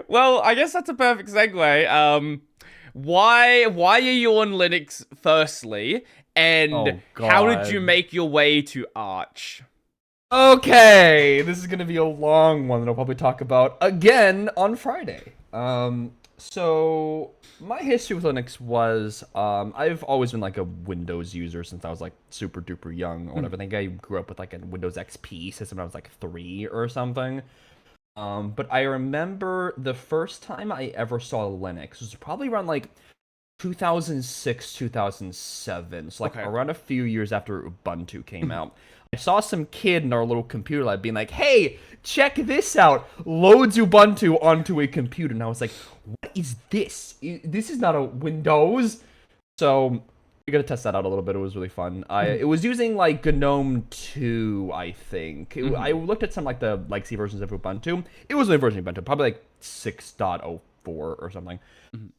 Well, I guess that's a perfect segue. Why are you on Linux firstly, and Oh how did you God. make your way to Arch? Okay, this is gonna be a long one that I'll probably talk about again on Friday. So my history with Linux was, I've always been like a Windows user since I was like super duper young or whatever. I think I grew up with like a Windows XP system when I was like 3 or something. But I remember the first time I ever saw Linux was probably around like 2006, 2007. So like Okay. around a few years after Ubuntu came out. I saw some kid in our little computer lab being like, "Hey, check this out." Loads Ubuntu onto a computer. And I was like, "What is this? This is not a Windows." So we got to test that out a little bit. It was really fun. It was using like GNOME 2, I think. I looked at some like the legacy versions of Ubuntu. It was a version of Ubuntu, probably like 6.04 or something.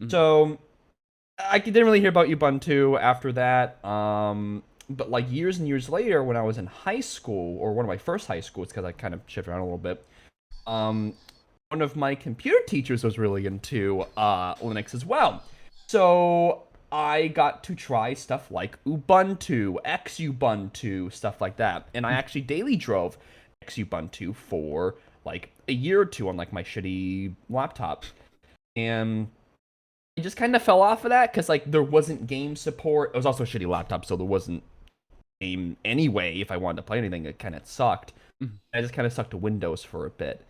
So I didn't really hear about Ubuntu after that. But like years and years later, when I was in high school, or one of my first high schools, because I kind of shifted around a little bit, um, one of my computer teachers was really into Linux as well. So I got to try stuff like Ubuntu, Xubuntu, stuff like that. And I actually daily drove Xubuntu for like a year or two on like my shitty laptop. And I just kind of fell off of that because like there wasn't game support. It was also a shitty laptop, so there wasn't game anyway. If I wanted to play anything, it kind of sucked. I just kind of stuck to Windows for a bit.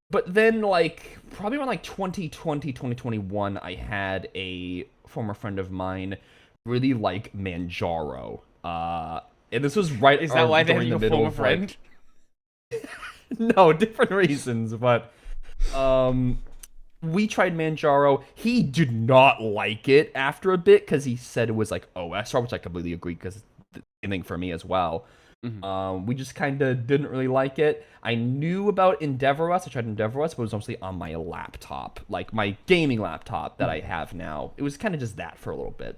But then, like, probably around like 2020, 2021, I had a former friend of mine really like Manjaro. And this was right Is that why they're during the your middle former of like, friend? no, different reasons, but um, we tried Manjaro. He did not like it after a bit because he said it was like OSR, which I completely agree because it's the same thing for me as well. Mhm. We just kind of didn't really like it. I knew about EndeavorOS. I tried EndeavorOS, but it was mostly on my laptop, like my gaming laptop that I have now. It was kind of just that for a little bit.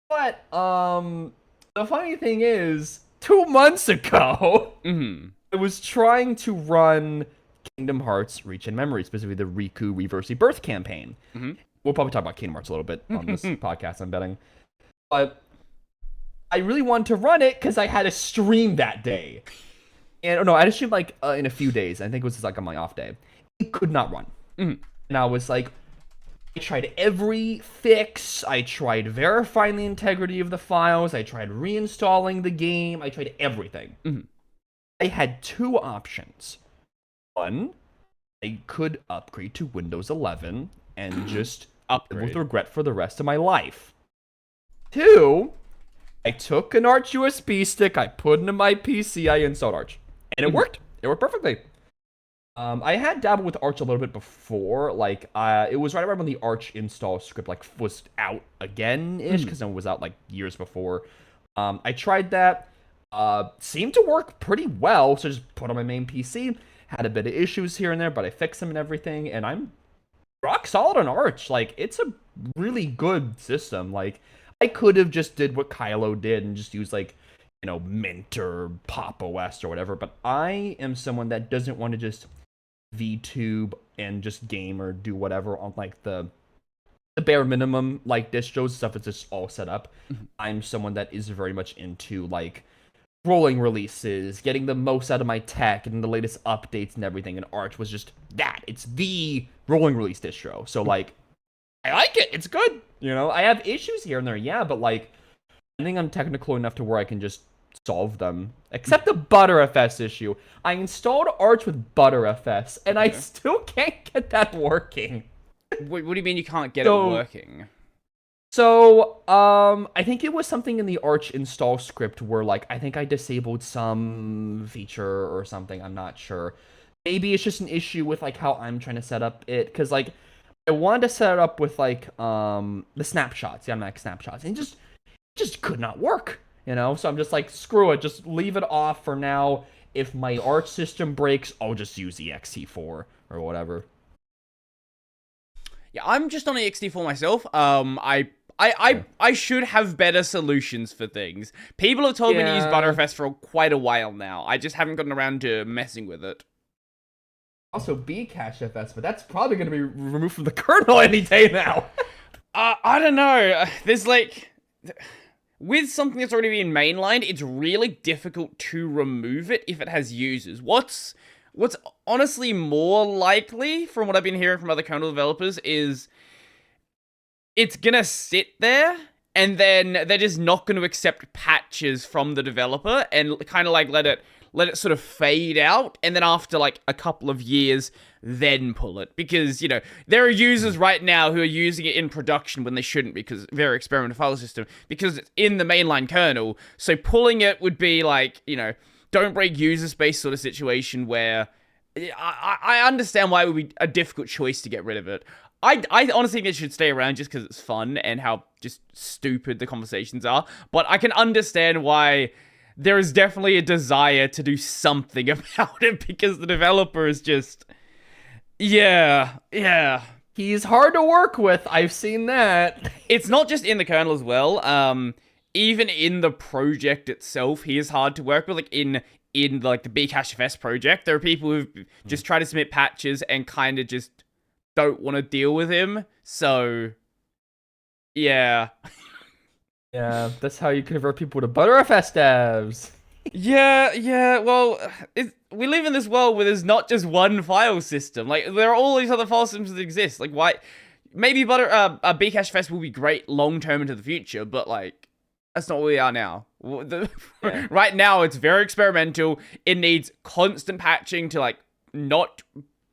But the funny thing is, 2 months ago, Mhm. I was trying to run Kingdom Hearts Reach in Memory, specifically the Riku Reverse Birth campaign. Mhm. We'll probably talk about Kingdom Hearts a little bit on this podcast, I'm betting. But I really wanted to run it because I had a stream that day. And oh no, I had a stream like in a few days. I think it was just like on my off day. It could not run. Mhm. And I was like, I tried every fix. I tried verifying the integrity of the files. I tried reinstalling the game. I tried everything. Mhm. I had two options. One, I could upgrade to Windows 11 and just live with Upgrade. regret for the rest of my life. Two, I took an Arch USB stick, I put it into my PC, I installed Arch. And it Mhm. worked. It worked perfectly. I had dabbled with Arch a little bit before. Like, it was right around when the Arch install script like was out again-ish, Mhm. because it was out like years before. I tried that. Seemed to work pretty well. So just put on my main PC. Had a bit of issues here and there, but I fixed them and everything, and I'm rock solid on Arch. Like, it's a really good system. Like, I could have just did what Kylo did and just used like, Mint or Pop OS or whatever, but I am someone that doesn't want to just VTube and just game or do whatever on like the bare minimum like distros stuff is just all set up. Mhm. I'm someone that is very much into like rolling releases, getting the most out of my tech, and the latest updates and everything. And Arch was just that. It's the rolling release distro. So like, I like it. It's good. I have issues here and there, yeah, but like, I think I'm technical enough to where I can just solve them. Except the ButterFS issue. I installed Arch with ButterFS, and I Okay. still can't get that working. What do you mean you can't get it So working? I think it was something in the Arch install script where, like, I think I disabled some feature or something. I'm not sure. Maybe it's just an issue with, like, how I'm trying to set up it. Because, like, I wanted to set it up with, like, the snapshots, the automatic snapshots. And it just could not work, So I'm just like, screw it. Just leave it off for now. If my Arch system breaks, I'll just use the XT4 or whatever. Yeah, I'm just on EXT4 myself. I should have better solutions for things. People have told me to use Yeah. Butterfest for quite a while now. I just haven't gotten around to messing with it. Also, Bcache.fs, but that's probably going to be removed from the kernel any day now. I don't know. There's like, with something that's already been mainlined, it's really difficult to remove it if it has users. What's honestly more likely, from what I've been hearing from other kernel developers, is it's gonna sit there, and then they're just not going to accept patches from the developer, and kind of like let it sort of fade out, and then after like a couple of years, then pull it. Because, you know, there are users right now who are using it in production when they shouldn't, because very experimental file system, because it's in the mainline kernel. So pulling it would be like, you know, don't break user space sort of situation where I understand why it would be a difficult choice to get rid of it. I honestly think it should stay around just because it's fun and how just stupid the conversations are. But I can understand why there is definitely a desire to do something about it, because the developer is just... Yeah. He's hard to work with. I've seen that. It's not just in the kernel as well. Even in the project itself, he is hard to work with. Like in like the Bcache.fs project, there are people who just try to submit patches and kind of just don't want to deal with him. So, yeah. Yeah, that's how you convert people to ButterFS devs. Yeah. Well, we live in this world where there's not just one file system. Like, there are all these other file systems that exist. Like, why? Maybe Bcache.fs will be great long term into the future, but like, that's not where we are now. Yeah. Right now, it's very experimental. It needs constant patching to like not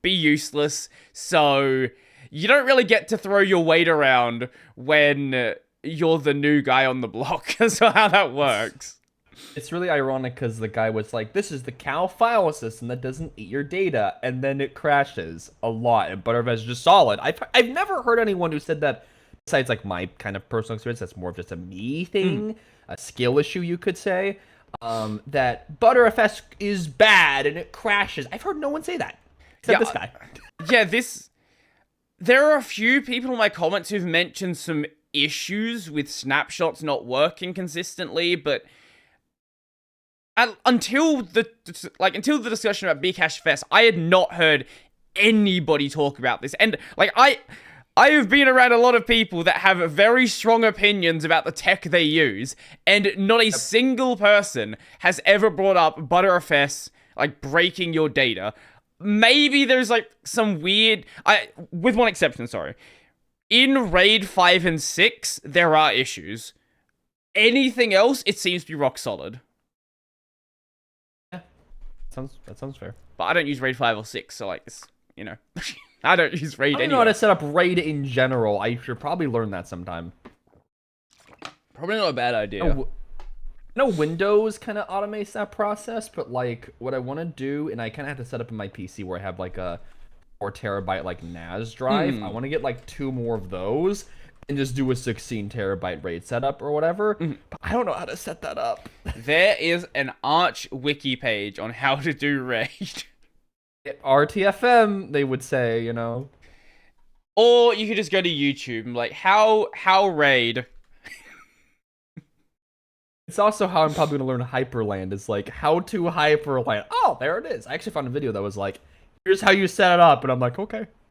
be useless. So you don't really get to throw your weight around when you're the new guy on the block. That's how that works. It's really ironic because the guy was like, this is the cow file system that doesn't eat your data, and then it crashes a lot, and ButterFS is just solid. I've never heard anyone who said that, besides like my kind of personal experience, that's more of just a me thing, a skill issue you could say, that ButterFS is bad and it crashes. I've heard no one say that, except this guy. Yeah, there are a few people in my comments who've mentioned some issues with snapshots not working consistently, but until the discussion about Bcache.fs, I had not heard anybody talk about this. And like I have been around a lot of people that have very strong opinions about the tech they use, and not a single person has ever brought up ButterFS like breaking your data. Maybe there's like some weird, with one exception, sorry. In RAID 5 and 6, there are issues. Anything else, it seems to be rock solid. Yeah, that sounds fair. But I don't use RAID 5 or 6, so like, it's, you know, I don't use RAID anyway. I don't know how to set up RAID in general. I should probably learn that sometime. Probably not a bad idea. No, Windows kind of automates that process, but like what I want to do, and I kind of have to set up in my PC where I have like a 4 terabyte like NAS drive. I want to get like 2 more of those and just do a 16 terabyte RAID setup or whatever. But I don't know how to set that up. There is an Arch wiki page on how to do RAID. RTFM, they would say, you know. Or you could just go to YouTube and like, how RAID. It's also how I'm probably going to learn Hyperland, is like how to Hyperland. Oh, there it is. I actually found a video that was like, here's how you set it up. And I'm like, okay.